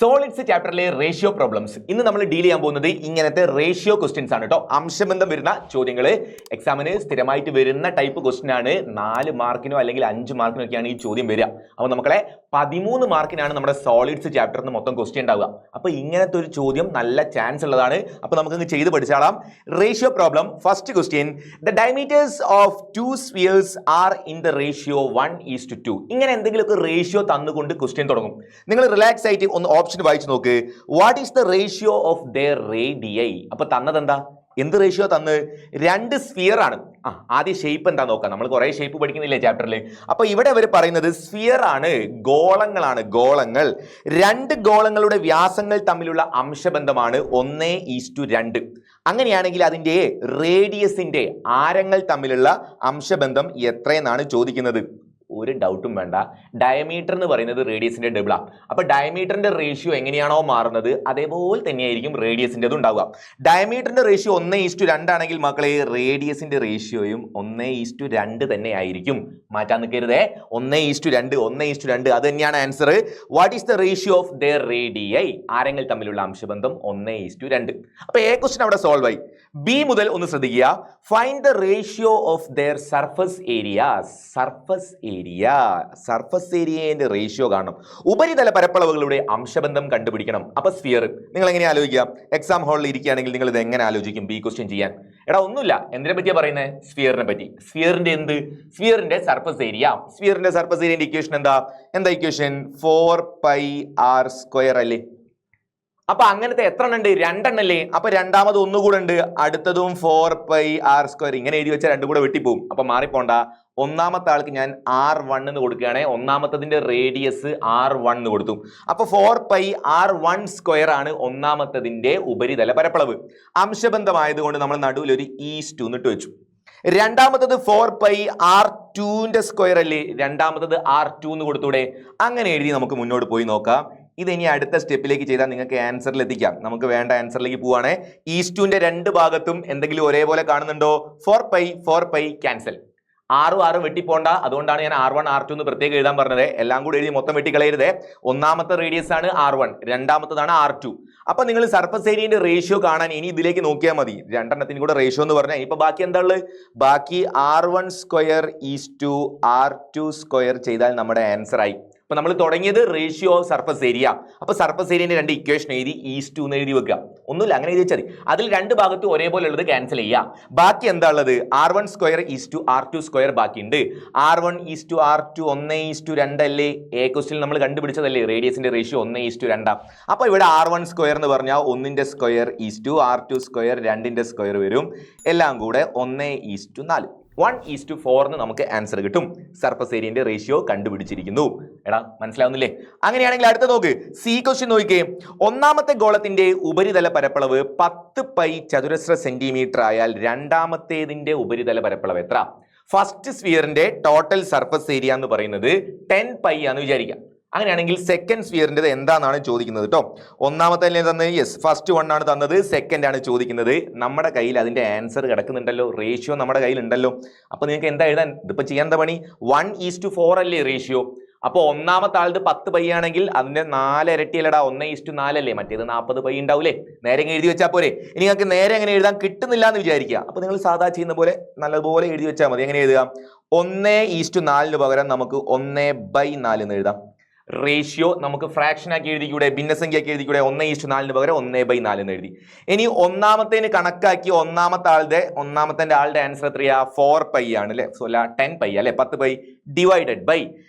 Solids ചാപ്റ്ററിലെ ratio problems ഇന്ന് നമ്മൾ deal ചെയ്യാൻ പോകുന്നത് ഇങ്ങനത്തെ റേഷ്യോ ക്വസ്റ്റ്യൻസ് ആണ് കേട്ടോ. അംശബന്ധം വരുന്ന ചോദ്യങ്ങൾ എക്സാമിന് സ്ഥിരമായിട്ട് വരുന്ന ടൈപ്പ് ക്വസ്റ്റ്യൻ ആണ്. 4 മാർക്കിനോ അല്ലെങ്കിൽ 5 മാർക്കിനോ ഒക്കെയാണ് ഈ ചോദ്യം വരിക. അപ്പോൾ നമ്മളെ 13 മാർക്കിനാണ് നമ്മുടെ സോളിഡ്സ് ചാപ്റ്ററിന് മൊത്തം ക്വസ്റ്റ്യൻ ഉണ്ടാവുക. അപ്പോൾ ഇങ്ങനത്തെ ഒരു ചോദ്യം നല്ല ചാൻസ് ഉള്ളതാണ്. അപ്പോൾ നമുക്ക് ചെയ്ത് പഠിച്ചാലാം. Ratio problem first question, the diameters of 2 spheres are in the ratio 1:2. ഇങ്ങനെ എന്തെങ്കിലുമൊക്കെ റേഷ്യോ തന്നുകൊണ്ട് ക്വസ്റ്റ്യൻ തുടങ്ങും. നിങ്ങൾ റിലാക്സ് ആയിട്ട് ഒന്ന് ഓപ്ഷൻ വായിച്ചു നോക്ക്. What is the ratio of their radii? അപ്പൊ തന്നത് എന്താ? എന്ത് റേഷ്യോ തന്ന്? 2 സ്ഫിയർ ആണ്. ആദ്യം ഷേപ്പ് എന്താ നോക്കാം. നമ്മൾ കുറെ ഷേപ്പ് പഠിക്കുന്നില്ലേ ചാപ്റ്ററിൽ. അപ്പൊ ഇവിടെ അവർ പറയുന്നത് സ്ഫിയർ ആണ്, ഗോളങ്ങളാണ്, ഗോളങ്ങൾ. 2 ഗോളങ്ങളുടെ വ്യാസങ്ങൾ തമ്മിലുള്ള അംശബന്ധമാണ് 1:2. അങ്ങനെയാണെങ്കിൽ അതിന്റെ റേഡിയസിന്റെ ആരങ്ങൾ തമ്മിലുള്ള അംശബന്ധം എത്രയെന്നാണ് ചോദിക്കുന്നത്. ഒരു ഡൗട്ടും വേണ്ട, ഡയമീറ്റർ എന്ന് പറയുന്നത് റേഡിയസിന്റെ ഡബിളാ. അപ്പൊ ഡയമീറ്ററിന്റെ റേഷ്യോ എങ്ങനെയാണോ മാറുന്നത് അതേപോലെ തന്നെയായിരിക്കും റേഡിയസിന്റെ ഉണ്ടാവുക. ഡയമീറ്ററിന്റെ റേഷ്യോ 1:2 ആണെങ്കിൽ മക്കളെ റേഡിയസിന്റെ റേഷ്യോയും 1:2 തന്നെ ആയിരിക്കും. മാറ്റാൻ നിൽക്കരുതേ. 1:2 1:2 അത് തന്നെയാണ് answer. What is the ratio of their radii? ആരങ്ങൾ തമ്മിലുള്ള അംശബന്ധം 1:2. അപ്പൊ എ ക്വസ്റ്റ്യൻ അവിടെ സോൾവ് ആയി. ബി മുതൽ ഒന്ന് ശ്രദ്ധിക്കുക. Find the ratio of their surface areas. Surface ഏരിയയുടെ റേഷ്യോ കാണണം. ഉപരിതല പരപ്പളവുകളുടെ അംശബന്ധം കണ്ടുപിടിക്കണം. അപ്പൊ സ്ഫിയർ നിങ്ങൾ എങ്ങനെ ആലോചിക്കുക? എക്സാം ഹാളിൽ ഇരിക്കുകയാണെങ്കിൽ നിങ്ങൾ ഇത് എങ്ങനെ ആലോചിക്കും ബി ക്വസ്റ്റ്യൻ ചെയ്യാൻ? എടാ ഒന്നുമില്ല, എന്തിനെ പറ്റിയാ പറയുന്നത്? സ്ഫിയറിനെ പറ്റി. സ്ഫിയറിന്റെ എന്ത്? സ്ഫിയറിന്റെ സർഫസ് ഏരിയ. സ്ഫിയറിന്റെ സർഫസ് ഏരിയന്റെ ഇക്വേഷൻ എന്താ ഇക്വേഷൻ? 4πr² അല്ലേ? അപ്പൊ അങ്ങനത്തെ എത്ര എണ്ണം ഉണ്ട്? 2 എണ്ണല്ലേ? അപ്പൊ രണ്ടാമത് ഒന്നുകൂടെ ഉണ്ട്, അടുത്തതും 4πr². ഇങ്ങനെ എഴുതി വെച്ചാൽ 2 കൂടെ വെട്ടിപ്പോവും. അപ്പൊ മാറിപ്പോണ്ട. ഒന്നാമത്തെ ആൾക്ക് ഞാൻ R1 എന്ന് കൊടുക്കുകയാണെ, ഒന്നാമത്തതിന്റെ റേഡിയസ് R1 എന്ന് കൊടുത്തു. അപ്പൊ 4πr² ആണ് ഒന്നാമത്തതിന്റെ ഉപരിതല പരപ്പളവ്. അംശബന്ധമായതുകൊണ്ട് നമ്മൾ നടുവിൽ ഒരു ഈസ്റ്റു എന്നിട്ട് വെച്ചു. രണ്ടാമത്തത് 4πr2 അല്ലേ? രണ്ടാമത്തത് R2 എന്ന് കൊടുത്തൂടെ? അങ്ങനെ എഴുതി നമുക്ക് മുന്നോട്ട് പോയി നോക്കാം. ഇത് ഇനി അടുത്ത സ്റ്റെപ്പിലേക്ക് ചെയ്താൽ നിങ്ങൾക്ക് ആൻസറിൽ എത്തിക്കാം. നമുക്ക് വേണ്ട ആൻസറിലേക്ക് പോവാണ്. ഈസ്റ്റുവിന്റെ 2 ഭാഗത്തും എന്തെങ്കിലും ഒരേപോലെ കാണുന്നുണ്ടോ? 4π ക്യാൻസൽ. 6 വെട്ടിപ്പോണ്ട. അതുകൊണ്ടാണ് ഞാൻ R1 R2 എന്ന് പ്രത്യേകം എഴുതാൻ പറഞ്ഞത്. എല്ലാം കൂടി എഴുതി മൊത്തം വെട്ടിക്കളയരുതേ. ഒന്നാമത്തെ റേഡിയസ് ആണ് R1, രണ്ടാമത്തതാണ് R2. അപ്പൊ നിങ്ങൾ സർഫസ് ഏരിയന്റെ റേഷ്യോ കാണാൻ ഇനി ഇതിലേക്ക് നോക്കിയാൽ മതി. 2 എണ്ണത്തിന് കൂടെ റേഷ്യോ എന്ന് പറഞ്ഞാൽ ഇനിയിപ്പോ ബാക്കി എന്താ ഉള്ളത്? ബാക്കി R1² R2² ചെയ്താൽ നമ്മുടെ ആൻസർ ആയി. അപ്പൊ നമ്മൾ തുടങ്ങിയത് റേഷ്യോ ഓഫ് സർഫസ് ഏരിയ. അപ്പൊ സർഫസ് ഏരിയന്റെ 2 ഇക്വേഷൻ എഴുതി ഈസ്റ്റു എന്ന് എഴുതി വെക്കുക. ഒന്നുമില്ല, അങ്ങനെ എഴുതി വെച്ചാൽ അതിൽ 2 ഭാഗത്തും ഒരേപോലെ ഉള്ളത് ക്യാൻസൽ ചെയ്യുക. ബാക്കി എന്താ ഉള്ളത്? R1² R2² ബാക്കിയുണ്ട്. R1:R2 1:2 അല്ലേ? എ ക്വസ്റ്റ്യൻ നമ്മൾ കണ്ടുപിടിച്ചതല്ലേ റേഡിയസിന്റെ റേഷ്യോ 1:2. അപ്പൊ ഇവിടെ R1² എന്ന് പറഞ്ഞാൽ 1ന്റെ സ്ക്വയർ R2² 2ന്റെ സ്ക്വയർ വരും. എല്ലാം കൂടെ 1:4. 1:4 എന്ന് നമുക്ക് ആൻസർ കിട്ടും. സർഫസ് ഏരിയന്റെ റേഷ്യോ കണ്ടുപിടിച്ചിരിക്കുന്നു. എടാ മനസ്സിലാവുന്നില്ലേ? അങ്ങനെയാണെങ്കിൽ അടുത്ത നോക്ക്. സി ക്വസ്റ്റ്യൻ നോക്കിക്കേ. ഒന്നാമത്തെ ഗോളത്തിന്റെ ഉപരിതല പരപ്പളവ് 10π ചതുരശ്ര സെന്റിമീറ്റർ ആയാൽ രണ്ടാമത്തേതിന്റെ ഉപരിതല പരപ്പളവ് എത്ര? ഫസ്റ്റ് സ്ഫിയറിന്റെ ടോട്ടൽ സർഫസ് ഏരിയ എന്ന് പറയുന്നത് 10π ആണെന്ന് വിചാരിക്കാം. അങ്ങനെയാണെങ്കിൽ സെക്കൻഡ് സ്ഫിയറിന്റെ എന്താണെന്നാണ് ചോദിക്കുന്നത് കേട്ടോ. ഒന്നാമത്തെ തന്നെ യെസ് ഫസ്റ്റ് 1 ആണ് തന്നത്, സെക്കൻഡ് ആണ് ചോദിക്കുന്നത്. നമ്മുടെ കയ്യിൽ അതിന്റെ ആൻസർ കിടക്കുന്നുണ്ടല്ലോ, റേഷ്യോ നമ്മുടെ കയ്യിൽ ഉണ്ടല്ലോ. അപ്പൊ നിങ്ങൾക്ക് എന്താ എഴുതാൻ? ഇതിപ്പോ ചെയ്യാൻ എന്താ പണി? 1:4 അല്ലേ റേഷ്യോ? അപ്പൊ ഒന്നാമത്തെ ആളുടെ 10π ആണെങ്കിൽ അതിന്റെ 4 ഇരട്ടിയല്ലടാ, 1:4 അല്ലേ? മറ്റേത് 40π ഉണ്ടാവൂലേ? നേരെ എഴുതി വെച്ചാൽ പോരെ. ഇനി നിങ്ങൾക്ക് നേരെ എങ്ങനെ എഴുതാൻ കിട്ടുന്നില്ല എന്ന് വിചാരിക്കുക. അപ്പൊ നിങ്ങൾ സാധാ ചെയ്യുന്ന പോലെ നല്ലതുപോലെ എഴുതി വെച്ചാൽ മതി. എങ്ങനെ എഴുതുക? 1:4 പകരം നമുക്ക് 1/4 എന്ന് എഴുതാം. റേഷ്യോ നമുക്ക് ഫ്രാക്ഷൻ ആക്കി എഴുതിക്കൂടെ? ഭിന്നസംഖ്യയാക്കി എഴുതിക്കൂടെ? 1:4 പകരം 1/4 എന്ന് എഴുതി. ഇനി ഒന്നാമത്തേന് കണക്കാക്കി ഒന്നാമത്തെ ആളുടെ ആൻസർ എത്രയാ? 4π ആണ് അല്ലെ? 10π അല്ലെ? 10π ഡിവൈഡഡ് ബൈ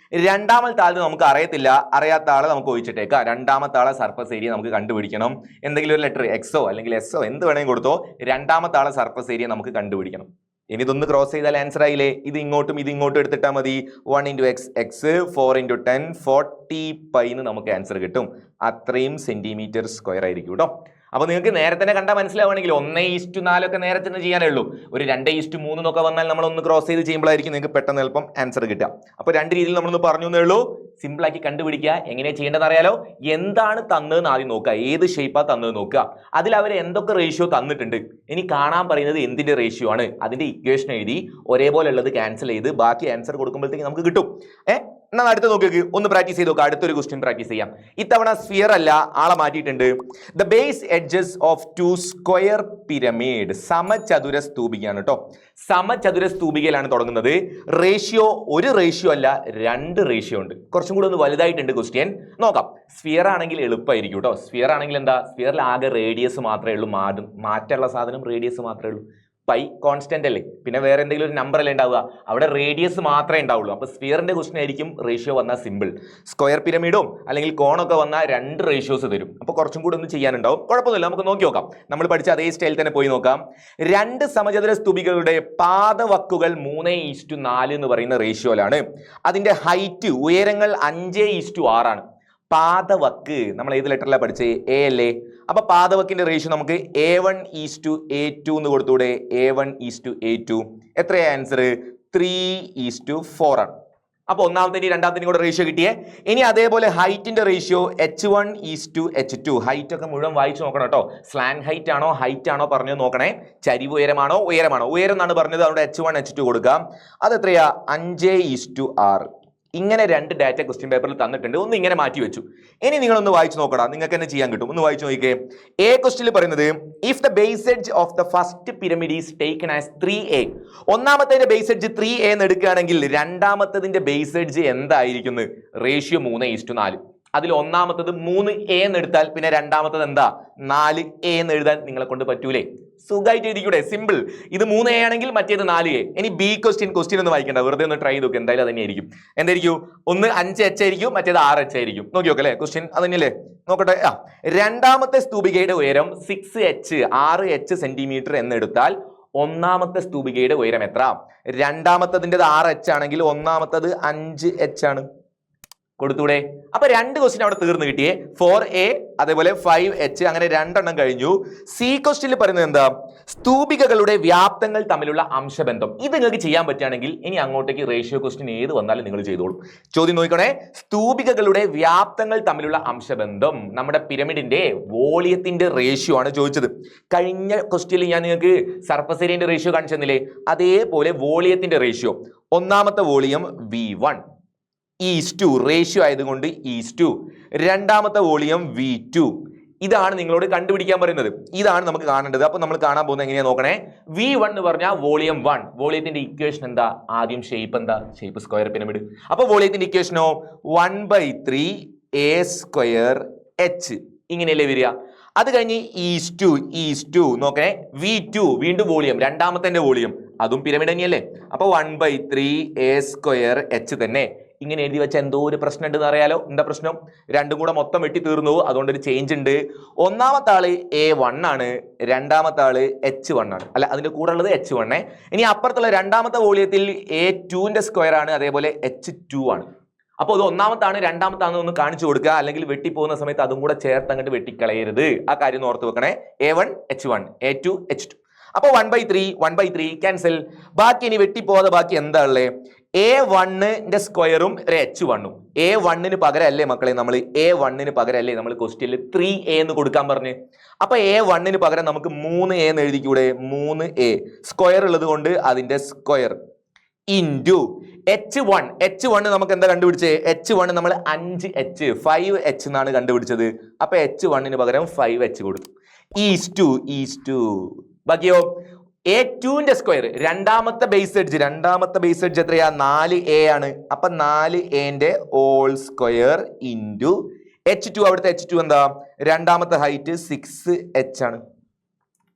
രണ്ടാമത്തെ ആൾ നമുക്ക് അറിയത്തില്ല. അറിയാത്ത ആളെ നമുക്ക് ഒഴിച്ചിട്ടേക്കാം. രണ്ടാമത്തെ ആളെ സർഫസ് ഏരിയ നമുക്ക് കണ്ടുപിടിക്കണം. എന്തെങ്കിലും ഒരു ലെറ്റർ എക്സോ അല്ലെങ്കിൽ എസ്സോ എന്ത് വേണമെങ്കിൽ കൊടുത്തോ. രണ്ടാമത്തെ ആളെ സർഫസ് ഏരിയ നമുക്ക് കണ്ടുപിടിക്കണം. ഇനി ഇതൊന്ന് ക്രോസ് ചെയ്താൽ ആൻസർ ആയില്ലേ? ഇത് ഇങ്ങോട്ടും എടുത്തിട്ടാൽ മതി. 1 × x 4 × 10 40π എന്ന് നമുക്ക് ആൻസർ കിട്ടും. അത്രയും സെന്റിമീറ്റർ സ്ക്വയർ ആയിരിക്കും കേട്ടോ. അപ്പൊ നിങ്ങൾക്ക് നേരത്തെ തന്നെ കണ്ടാൽ മനസ്സിലാവുകയാണെങ്കിൽ 1:4 ഒക്കെ നേരെ തന്നെ ചെയ്യാനേ ഉള്ളൂ. ഒരു 2:3 എന്നൊക്കെ വന്നാൽ നമ്മൾ ഒന്ന് ക്രോസ് ചെയ്ത് ചെയ്യുമ്പോഴായിരിക്കും നിങ്ങൾക്ക് പെട്ടെന്ന് എളുപ്പം ആൻസർ കിട്ടുക. അപ്പൊ 2 രീതിയിൽ നമ്മളൊന്ന് പറഞ്ഞു എന്നേ ഉള്ളൂ. സിമ്പിൾ ആക്കി കണ്ടുപിടിക്കുക. എങ്ങനെ ചെയ്യേണ്ടതെന്ന് അറിയാലോ. എന്താണ് തന്നതെന്ന് ആദ്യം നോക്കുക. ഏത് ഷേപ്പാ തന്നത് നോക്കുക. അതിൽ അവർ എന്തൊക്കെ റേഷ്യോ തന്നിട്ടുണ്ട്. ഇനി കാണാൻ പറയുന്നത് എന്തിന്റെ റേഷ്യോ ആണ്. അതിന്റെ ഇക്വേഷൻ എഴുതി ഒരേപോലെ ഉള്ളത് ക്യാൻസൽ ചെയ്ത് ബാക്കി ആൻസർ കൊടുക്കുമ്പോഴത്തേക്ക് നമുക്ക് കിട്ടും. എന്നാ അടുത്ത് നോക്കിയൊക്കെ ഒന്ന് പ്രാക്ടീസ് ചെയ്ത് നോക്കുക. അടുത്തൊരു ക്വസ്റ്റ്യൻ പ്രാക്ടീസ് ചെയ്യാം. ഇത്തവണ സ്ഫിയർ അല്ല, ആളെ മാറ്റിയിട്ടുണ്ട്. The base edges of two square pyramid. സമചതുര സ്തൂപികയാണ് കേട്ടോ. സമചതുര സ്തൂപികയിലാണ് തുടങ്ങുന്നത്. റേഷ്യോ ഒരു റേഷ്യോ അല്ല, 2 റേഷ്യോ ഉണ്ട്. കുറച്ചും കൂടി ഒന്ന് വലുതായിട്ടുണ്ട് ക്വസ്റ്റ്യൻ. നോക്കാം. സ്ഫിയർ ആണെങ്കിൽ എളുപ്പമായിരിക്കും കേട്ടോ. സ്ഫിയർ ആണെങ്കിൽ എന്താ, സ്ഫിയറിൽ ആകെ റേഡിയസ് മാത്രമേ ഉള്ളൂ. മാറ്റുള്ള സാധനം റേഡിയസ് മാത്രമേ ഉള്ളൂ. പൈ കോൺസ്റ്റന്റ് അല്ലേ, പിന്നെ വേറെ എന്തെങ്കിലും ഒരു നമ്പർ അല്ലേ ഉണ്ടാവുക, അവിടെ റേഡിയസ് മാത്രമേ ഉണ്ടാവുള്ളൂ. അപ്പോൾ സ്ഫിയറിന്റെ ക്വസ്റ്റൻ ആയിരിക്കും റേഷ്യോ വന്നാൽ സിമ്പിൾ. സ്ക്വയർ പിരമിഡും അല്ലെങ്കിൽ കോണൊക്കെ വന്നാൽ 2 റേഷ്യോസ് തരും. അപ്പോൾ കുറച്ചും കൂടി ഒന്ന് ചെയ്യാനുണ്ടാവും. കുഴപ്പമൊന്നുമില്ല, നമുക്ക് നോക്കി നോക്കാം. നമ്മൾ പഠിച്ച അതേ സ്റ്റൈൽ തന്നെ പോയി നോക്കാം. 2 സമചതുര സ്തൂപികളുടെ പാദവക്കുകൾ 3:4 എന്ന് പറയുന്ന റേഷ്യോയിലാണ്. അതിന്റെ ഹൈറ്റ് ഉയരങ്ങൾ 5:6 ആണ്. പാദവക്ക് നമ്മൾ ഏത് ലെറ്ററിലാണ് പഠിച്ചത്? എ അല്ലേ? അപ്പൊ പാദവക്കിന്റെ റേഷ്യോ നമുക്ക് A1:A2 എന്ന് കൊടുത്തൂടെ? A1:A2 എത്രയാ ആൻസർ? 3:4 ആണ്. അപ്പൊ ഒന്നാമത്തെ രണ്ടാമത്തെ കൂടെ റേഷ്യോ കിട്ടിയേ. ഇനി അതേപോലെ ഹൈറ്റിന്റെ റേഷ്യോ H1:H2. ഹൈറ്റ് ഒക്കെ മുഴുവൻ വായിച്ചു നോക്കണം കേട്ടോ. സ്ലാങ് ഹൈറ്റ് ആണോ ഹൈറ്റ് ആണോ പറഞ്ഞു നോക്കണേ. ചരിവ് ഉയരമാണോ ഉയരമാണോ? ഉയരം എന്നാണ് പറഞ്ഞത്, അവിടെ H1:H2 കൊടുക്കാം. അതെത്രയാ? 5:6. ഇങ്ങനെ 2 ഡാറ്റ ക്വസ്റ്റ്യൻ പേപ്പറിൽ തന്നിട്ടുണ്ട്. ഒന്ന് ഇങ്ങനെ മാറ്റി വെച്ചു. ഇനി നിങ്ങളൊന്ന് വായിച്ചു നോക്കടാ, നിങ്ങൾക്ക് തന്നെ ചെയ്യാൻ കിട്ടും. ഒന്ന് വായിച്ചു നോക്കിക്കേ. എ ക്വസ്റ്റ്യനിൽ പറയുന്നത് if the base edge of the first pyramid is taken as 3A. ഒന്നാമത്തെ ബേസ് എഡ്ജ് 3A എന്ന് എടുക്കുകയാണെങ്കിൽ രണ്ടാമത്തതിന്റെ ബേസ് എഡ്ജ് എന്തായിരിക്കും? റേഷ്യോ 3:4. അതിൽ ഒന്നാമത്തത് 3A എന്ന് എടുത്താൽ പിന്നെ രണ്ടാമത്തത് എന്താ? 4A എന്ന് എഴുതാൻ നിങ്ങളെ കൊണ്ട് പറ്റൂലേ? സുഖമായിട്ട് എഴുതിക്കൂടെ? സിമ്പിൾ. ഇത് 3A ആണെങ്കിൽ മറ്റേത് 4A. ഇനി ബി ക്വസ്റ്റ്യൻ ഒന്ന് വായിക്കണ്ട, വെറുതെ ഒന്ന് ട്രൈ ചെയ്ത് നോക്കുക. എന്തായാലും അത് തന്നെയായിരിക്കും. എന്തായിരിക്കും? ഒന്ന് 5H ആയിരിക്കും, മറ്റേത് 6H ആയിരിക്കും. നോക്കി നോക്കല്ലേ ക്വസ്റ്റ്യൻ അത് തന്നെയല്ലേ? നോക്കട്ടെ. രണ്ടാമത്തെ സ്തൂപികയുടെ ഉയരം 6H 6H സെന്റിമീറ്റർ എന്നെടുത്താൽ ഒന്നാമത്തെ സ്തൂപികയുടെ ഉയരം എത്ര? രണ്ടാമത്തതിൻ്റെത് 6H ആണെങ്കിൽ ഒന്നാമത്തത് 5H ആണ്. കൊടുത്തൂടെ? അപ്പൊ 2 ക്വസ്റ്റ്യൻ അവിടെ തീർന്നു കിട്ടിയേ. 4A അതേപോലെ 5H, അങ്ങനെ 2 എണ്ണം കഴിഞ്ഞു. സി ക്വസ്റ്റ്യനിൽ പറയുന്നത് എന്താ? സ്തൂപികകളുടെ വ്യാപ്തങ്ങൾ തമ്മിലുള്ള അംശബന്ധം. ഇത് നിങ്ങൾക്ക് ചെയ്യാൻ പറ്റുകയാണെങ്കിൽ ഇനി അങ്ങോട്ടേക്ക് റേഷ്യോ ക്വസ്റ്റ്യൻ ഏത് വന്നാലും നിങ്ങൾ ചെയ്തോളൂ. ചോദ്യം നോക്കണേ. സ്തൂപികകളുടെ വ്യാപ്തങ്ങൾ തമ്മിലുള്ള അംശബന്ധം നമ്മുടെ പിരമിഡിന്റെ വോളിയത്തിന്റെ റേഷ്യോ ആണ് ചോദിച്ചത്. കഴിഞ്ഞ ക്വസ്റ്റ്യനിൽ ഞാൻ നിങ്ങൾക്ക് സർഫസ് ഏരിയന്റെ റേഷ്യോ കാണിച്ചു തന്നില്ലേ? അതേപോലെ വോളിയത്തിന്റെ റേഷ്യോ. ഒന്നാമത്തെ വോളിയം V1 ഈസ്2 റേഷ്യോ ആയതുകൊണ്ട് ഈസ്2. രണ്ടാമത്തെ വോളിയം V2. ഇതാണ് നിങ്ങളോട് കണ്ടുപിടിക്കാൻ പറയുന്നത്. ഇതാണ് നമുക്ക് കാണേണ്ടത്. അപ്പൊ നമ്മൾ കാണാൻ പോകുന്നത് എങ്ങനെയാ നോക്കണേ. V1 എന്ന് പറഞ്ഞാൽ വോളിയം 1. വോളിയത്തിന്റെ ഇക്വേഷൻ എന്താ? ആദ്യം ഷേപ്പ് എന്താ? Shape square pyramid. അപ്പൊ വോളിയത്തിന്റെ ഇക്വേഷനോ 1/3A²H ഇങ്ങനെയല്ലേ വരിക. അത് കഴിഞ്ഞ് ഈസ്2 നോക്കണേ. V2 വീണ്ടും വോളിയം, രണ്ടാമത്തെ വോളിയം, അതും പിരമിഡ് തന്നെയല്ലേ. അപ്പൊ 1/3A²H തന്നെ. ഇങ്ങനെ എഴുതി വെച്ച എന്തോ ഒരു പ്രശ്നം ഉണ്ടെന്ന് അറിയാലോ. എന്താ പ്രശ്നം? രണ്ടും കൂടെ മൊത്തം വെട്ടി തീർന്നു, അതുകൊണ്ട് ഒരു ചേഞ്ച് ഉണ്ട്. ഒന്നാമത്തെ ആള് A1 ആണ്, രണ്ടാമത്തെ ആള് H1 ആണ്. അല്ല, അതിന്റെ കൂടെ ഉള്ളത് H1. ഇനി അപ്പുറത്തുള്ള രണ്ടാമത്തെ വോളിയത്തിൽ A2ന്റെ സ്ക്വയർ ആണ്, അതേപോലെ H2 ആണ്. അപ്പോൾ ഇത് ഒന്നാമത്താണ് രണ്ടാമത്താണെന്ന് ഒന്ന് കാണിച്ചു കൊടുക്കുക, അല്ലെങ്കിൽ വെട്ടിപ്പോകുന്ന സമയത്ത് അതും കൂടെ ചേർത്ത് അങ്ങോട്ട് വെട്ടിക്കളയരുത്. ആ കാര്യം ഓർത്ത് വെക്കണേ. A1 H1, A2 H2. അപ്പോൾ 1/3 ക്യാൻസൽ. ബാക്കി ഇനി വെട്ടിപ്പോകാതെ ബാക്കി എന്താ ഉള്ളത്? A1ന്റെ സ്ക്വയറും H1ഉം. A1ന് പകരം അല്ലേ മക്കളെ നമ്മൾ ക്വസ്റ്റ്യനിൽ 3A എന്ന് കൊടുക്കാൻ പറഞ്ഞു. അപ്പൊ A1ന് പകരം നമുക്ക് 3A എന്ന് എഴുതിക്കൂടെ? 3A സ്ക്വയർ ഉള്ളത് കൊണ്ട് അതിന്റെ സ്ക്വയർ ഇൻറ്റു H1 നമുക്ക് എന്താ കണ്ടുപിടിച്ചേ? H1 നമ്മൾ 5H എന്നാണ് കണ്ടുപിടിച്ചത്. അപ്പൊ H1ന് പകരം 5H കൊടുത്തു. ഈസ്2. ബാക്കിയോ A2ന്റെ സ്ക്വയർ, രണ്ടാമത്തെ ബേസ് എഡ്ജ് എത്രയാ? 4A ആണ്. അപ്പൊ 4Aന്റെ ഹോൾ സ്ക്വയർ ഇൻറ്റു H2. അവിടുത്തെ H2 എന്താ? രണ്ടാമത്തെ ഹൈറ്റ് 6H ആണ്.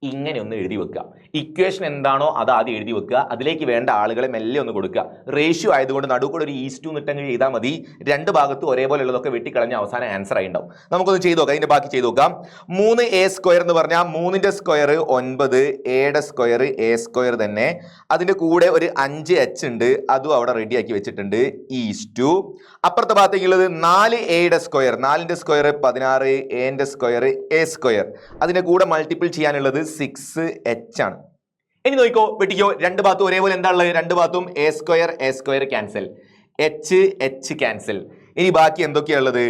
ഇങ്ങനെ ഒന്ന് എഴുതി വെക്കുക. ഇക്വേഷൻ എന്താണോ അത് ആദ്യം എഴുതി വെക്കുക. അതിലേക്ക് വേണ്ട ആളുകളെ മെല്ലെ ഒന്ന് കൊടുക്കുക. റേഷ്യോ ആയതുകൊണ്ട് നടുക്കൂടെ ഒരു ഈസ്2 നിട്ടങ്ങ് ചെയ്താൽ മതി. 2 ഭാഗത്തും ഒരേപോലെ ഉള്ളതൊക്കെ വെട്ടിക്കളഞ്ഞ അവസാനം ആൻസർ ആയി ഉണ്ടാവും. നമുക്കൊന്ന് ചെയ്ത് നോക്കാം. അതിന്റെ ബാക്കി ചെയ്ത് നോക്കാം. 3A² എന്ന് പറഞ്ഞാൽ 3ന്റെ സ്ക്വയർ 9, Aയുടെ സ്ക്വയർ A² തന്നെ. അതിന്റെ കൂടെ ഒരു 5H ഉണ്ട്, അതും അവിടെ റെഡിയാക്കി വെച്ചിട്ടുണ്ട്. ഈസ്2. അപ്പുറത്തെ ഭാഗത്തേക്കുള്ളത് 4Aയുടെ സ്ക്വയർ, 4ന്റെ സ്ക്വയർ 16, Aന്റെ സ്ക്വയർ A². അതിന്റെ കൂടെ മൾട്ടിപ്പിൾ ചെയ്യാനുള്ളത് 6H ആണ്. ഇനി നോക്കിക്കോ, വെട്ടിക്കോ. 2 ഭാഗത്തും ഒരേപോലെ എന്താ ഉള്ളത്? 2 ഭാഗത്തും A² ക്യാൻസൽ, H ക്യാൻസൽ. ഇനി ബാക്കി എന്തൊക്കെയാ ഉള്ളത്?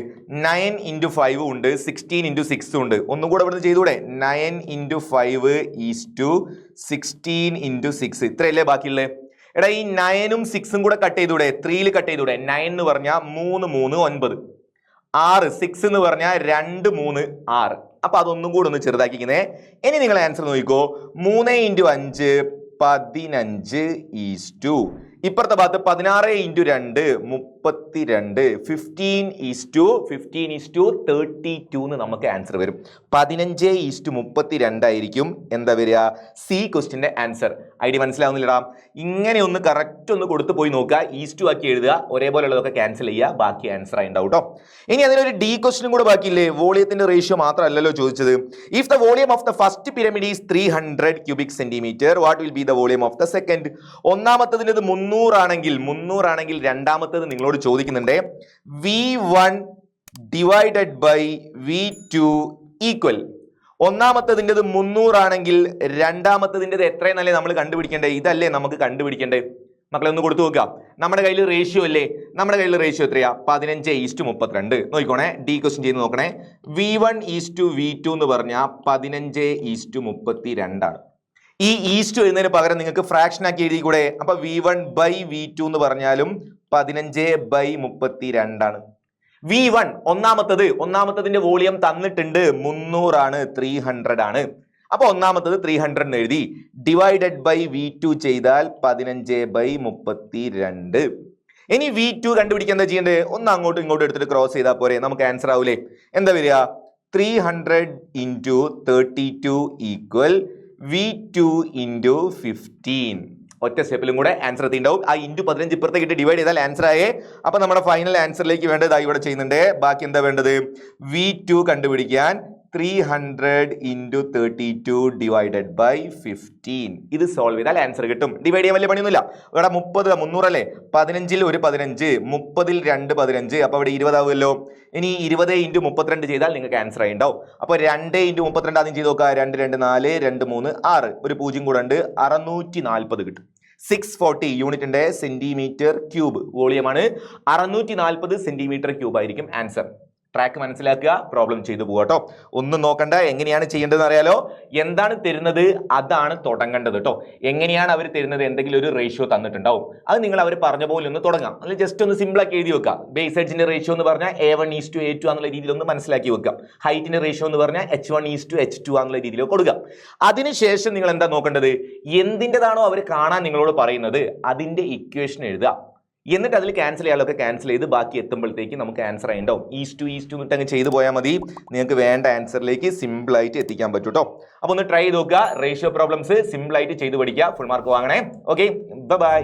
9 × 5 ഉണ്ട്, 16 × 6 ഉണ്ട്. ഒന്നും കൂടെ ഇവിടുന്ന് ചെയ്തൂടെ? 9 × 5 ഈസ്2 16 × 6. ഇത്രയല്ലേ ബാക്കിയുള്ളത്? എടാ ഈ 9ഉം 6ഉം കൂടെ കട്ട് ചെയ്തൂടെ, 3യിൽ കട്ട് ചെയ്തൂടെ. 9 എന്ന് പറഞ്ഞാൽ 3 3 9, 6 6 എന്ന് പറഞ്ഞാൽ 2 3 6. അപ്പൊ അതൊന്നും കൂടെ ഒന്ന് ചെറുതാക്കിക്കുന്നേ. ഇനി നിങ്ങൾ ആൻസർ നോക്കിക്കോ. 3 × 5 15:2. ഇപ്പുറത്തെ ഭാഗത്ത് 16 × 2 32. 15:32 എന്ന് നമുക്ക് ആൻസർ വരും. 15:32 ആയിരിക്കും എന്താ വരിക, സി ക്വസ്റ്റിന്റെ ആൻസർ. ഐഡിയ മനസ്സിലാവുന്നില്ലടാ? ഇങ്ങനെ ഒന്ന് കറക്റ്റ് ഒന്ന് കൊടുത്തു പോയി നോക്കുക, ഈസ്റ്റു ആക്കി എഴുതുക, ഒരേപോലെ ഉള്ളതൊക്കെ ക്യാൻസൽ ചെയ്യുക, ബാക്കി ആൻസർ ആയി ഉണ്ടാവും കേട്ടോ. ഇനി അതിനൊരു ഡി ക്വസ്റ്റിനും കൂടെ ബാക്കിയില്ലേ? വോളിയത്തിന്റെ റേഷ്യോ മാത്രമല്ലല്ലോ ചോദിച്ചത്. If the volume of the first pyramid is 300 cubic centimetre, what will be the volume of the second? ഒന്നാമത്തതിന് 300 ആണെങ്കിൽ രണ്ടാമത്തത് നിങ്ങളോട് ചോദിക്കുന്നുണ്ട് V1 divided by V2 equal. ഒന്നാമത്തതിൻ്റെത് 300 ആണെങ്കിൽ രണ്ടാമത്തതിൻ്റെത് എത്രയെന്നല്ലേ നമ്മൾ കണ്ടുപിടിക്കേണ്ടത്? ഇതല്ലേ നമുക്ക് കണ്ടുപിടിക്കേണ്ടത്? മക്കളെ ഒന്ന് കൊടുത്തു നോക്കാം. നമ്മുടെ കയ്യിൽ റേഷ്യോ അല്ലേ? നമ്മുടെ കയ്യിൽ റേഷ്യോ എത്രയാ? 15:32. നോക്കിക്കോണേ, ഡി ക്വസ്റ്റ്യൻ ചെയ്ത് നോക്കണേ. V1 V2 എന്ന് പറഞ്ഞാൽ 15:32 ആണ്. ഈ ഈസ്റ്റു എഴുതുന്നതിന് പകരം നിങ്ങൾക്ക് ഫ്രാക്ഷൻ ആക്കി എഴുതി കൂടെ? അപ്പൊ V1 ബൈ V2 എന്ന് പറഞ്ഞാലും 15/32 ആണ്. V1 ഒന്നാമത്തതിന്റെ വോളിയം തന്നിട്ടുണ്ട് 300 ആണ്, 300 ആണ്. അപ്പൊ ഒന്നാമത്തത് 300 എന്ന് എഴുതി, ഡിവൈഡഡ് ബൈ V2 ചെയ്താൽ 15/32. ഇനി V2 കണ്ടുപിടിക്കാൻ എന്താ ചെയ്യേണ്ടത്? ഒന്ന് അങ്ങോട്ടും ഇങ്ങോട്ടും എടുത്തിട്ട് ക്രോസ് ചെയ്താൽ പോരെ, നമുക്ക് ആൻസർ ആവൂലേ? എന്താ വരിക? 300 × 32 ഈക്വൽ V2 × 15. ഒറ്റ സ്റ്റെപ്പിലും കൂടെ ആൻസർ എത്തിണ്ടാവും. ആ ×15 ഇപ്പുറത്തേക്ക് ഇട്ട് ഡിവൈഡ് ചെയ്താൽ ആൻസർ ആയേ. അപ്പൊ നമ്മുടെ ഫൈനൽ ആൻസറിലേക്ക് വേണ്ടത് ഇവിടെ ചെയ്യുന്നുണ്ട്. ബാക്കി എന്താ വേണ്ടത്? V2 കണ്ടുപിടിക്കാൻ 300 × 32 ഡിവൈഡഡ് ബൈ 15. ഇത് സോൾവ് ചെയ്താൽ ആൻസർ കിട്ടും. ഡിവൈഡ് ചെയ്യാൻ വലിയ പണിയൊന്നുമില്ല. ഇവിടെ 30 300 അല്ലേ? 15ൽ ഒരു 15, 30ൽ 2 15, അപ്പൊ ഇവിടെ 20 ആവുമല്ലോ. ഇനി 20 × 32 ചെയ്താൽ നിങ്ങൾക്ക് ആൻസർ ആയി ഉണ്ടാവും. അപ്പൊ 2 × 32 ആദ്യം ചെയ്ത് നോക്കുക. 2 2 4, 2 3 6, ഒരു 0 കൂടെ ഉണ്ട്, 640 കിട്ടും. 640 യൂണിറ്റിന്റെ സെന്റിമീറ്റർ ക്യൂബ് വോളിയമാണ്. 640 സെന്റിമീറ്റർ ക്യൂബ് ആയിരിക്കും ആൻസർ. ട്രാക്ക് മനസ്സിലാക്കുക, പ്രോബ്ലം ചെയ്തു പോകട്ടോ. ഒന്നും നോക്കണ്ട, എങ്ങനെയാണ് ചെയ്യേണ്ടതെന്ന് അറിയാലോ. എന്താണ് തരുന്നത് അതാണ് തുടങ്ങേണ്ടത് കേട്ടോ. എങ്ങനെയാണ് അവർ തരുന്നത്? എന്തെങ്കിലും ഒരു റേഷ്യോ തന്നിട്ടുണ്ടാവും, അത് നിങ്ങൾ അവർ പറഞ്ഞ പോലെ ഒന്ന് തുടങ്ങാം. അല്ലെങ്കിൽ ജസ്റ്റ് ഒന്ന് സിമ്പിൾ ആക്കി എഴുതി വെക്കാം. ബേസ് എഡ്ജിന്റെ റേഷ്യോ എന്ന് പറഞ്ഞാൽ A1:A2 എന്നുള്ള രീതിയിൽ ഒന്ന് മനസ്സിലാക്കി വെക്കാം. ഹൈറ്റിന്റെ റേഷ്യോ എന്ന് പറഞ്ഞാൽ H1:H2 എന്നുള്ള രീതിയിൽ കൊടുക്കാം. അതിനുശേഷം നിങ്ങൾ എന്താ നോക്കേണ്ടത്? എന്തിൻ്റെതാണോ അവർ കാണാൻ നിങ്ങളോട് പറയുന്നത് അതിന്റെ ഇക്വേഷൻ എഴുതുക. എന്നിട്ട് അതിൽ ക്യാൻസൽ ചെയ്യാനൊക്കെ ക്യാൻസൽ ചെയ്ത് ബാക്കി എത്തുമ്പോഴത്തേക്ക് നമുക്ക് ആൻസർ ആയിട്ടുണ്ടാവും. ഈസ്റ്റു എന്നിട്ട് അങ്ങ് ചെയ്തു പോയാൽ മതി. നിങ്ങൾക്ക് വേണ്ട ആൻസറിലേക്ക് സിമ്പിൾ ആയിട്ട് എത്തിക്കാൻ പറ്റും കേട്ടോ. അപ്പോൾ ഒന്ന് ട്രൈ ചെയ്ത് നോക്കുക. റേഷ്യോ പ്രോബ്ലംസ് സിമ്പിൾ ആയിട്ട് ചെയ്ത് പഠിക്കുക. ഫുൾ മാർക്ക് വാങ്ങണേ. Okay, by.